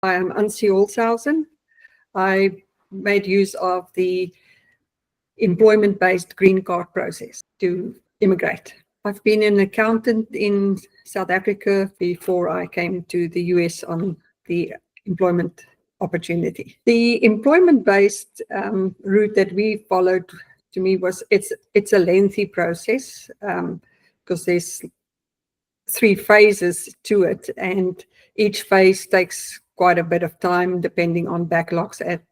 I am Ansie Holtzhausen. I made use of the employment-based green card process to immigrate. I've been an accountant in South Africa before I came to the US on the employment opportunity. The employment-based route that we followed, to me, was it's a lengthy process because there's 3 phases to it, and each phase takes quite a bit of time depending on backlogs at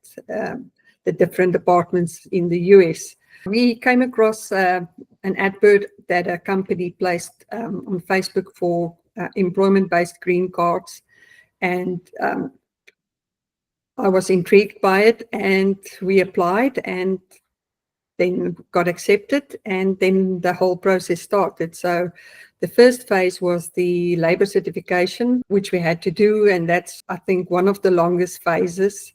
the different departments in the US. We came across an advert that a company placed on Facebook for employment-based green cards, and I was intrigued by it, and we applied and then got accepted, and then the whole process started. So the first phase was the labor certification, which we had to do, and that's, I think, one of the longest phases.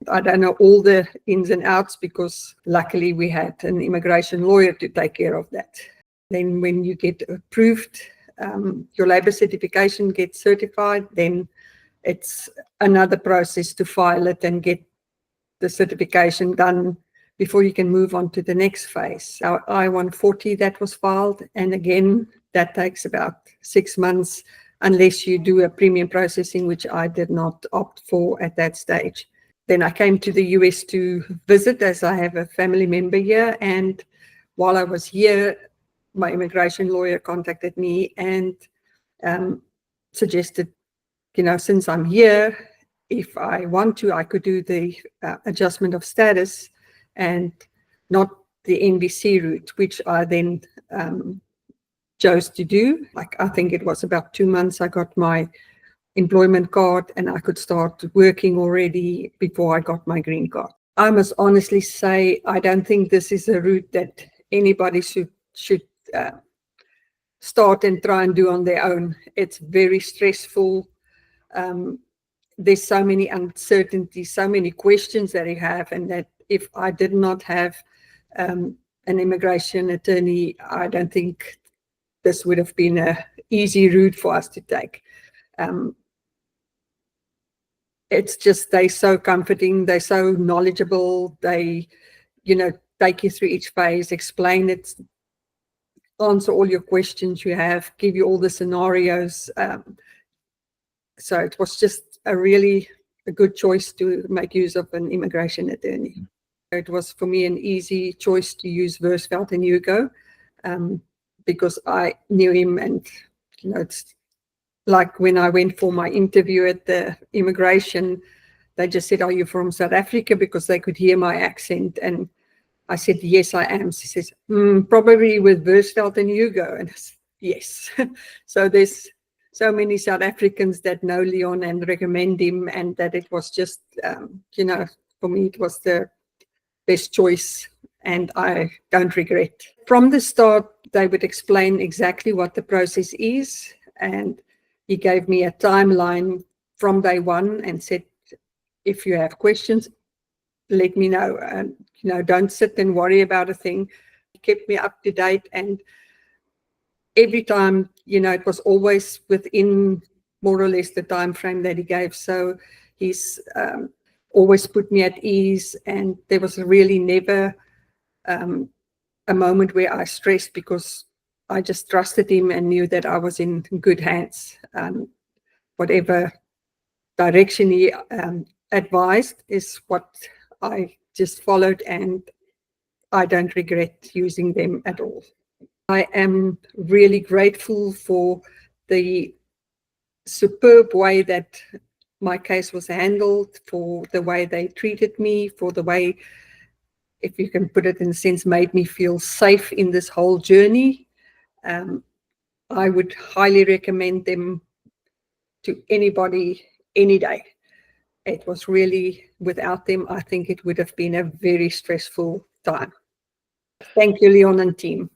I don't know all the ins and outs because luckily we had an immigration lawyer to take care of that. Then when you get approved, your labor certification gets certified, then it's another process to file it and get the certification done before you can move on to the next phase. Our I-140 that was filed, and again, that takes about 6 months unless you do a premium processing, which I did not opt for at that stage. Then I came to the US to visit, as I have a family member here, and while I was here, my immigration lawyer contacted me and suggested, since I'm here, if I want to, I could do the adjustment of status and not the NVC route, which I then chose to do. I think it was about 2 months I got my employment card and I could start working already before I got my green card. I must honestly say, I don't think this is a route that anybody should start and try and do on their own. It's very stressful. There's so many uncertainties, so many questions that you have, and that if I did not have an immigration attorney, I don't think this would have been an easy route for us to take. It's just, they're so comforting, they're so knowledgeable, they, take you through each phase, explain it, answer all your questions you have, give you all the scenarios. So it was just a good choice to make use of an immigration attorney. It was for me an easy choice to use Versfeld Hugo because I knew him, and it's like when I went for my interview at the immigration, they just said, "Are you from South Africa?" because they could hear my accent, and I said, "Yes, I am." She says, "Probably with Versfeld Hugo," and I said, "Yes." So there's so many South Africans that know Leon and recommend him, and that it was just, for me, it was the best choice, and I don't regret. From the start, they would explain exactly what the process is, and he gave me a timeline from day one and said, if you have questions, let me know, and don't sit and worry about a thing. He kept me up to date, and every time, it was always within more or less the time frame that he gave. So he's always put me at ease, and there was really never a moment where I stressed, because I just trusted him and knew that I was in good hands. Whatever direction he advised is what I just followed, and I don't regret using them at all. I am really grateful for the superb way that my case was handled, for the way they treated me, for the way, if you can put it in a sense, made me feel safe in this whole journey. I would highly recommend them to anybody, any day. It was really, without them, I think it would have been a very stressful time. Thank you, Leon and team.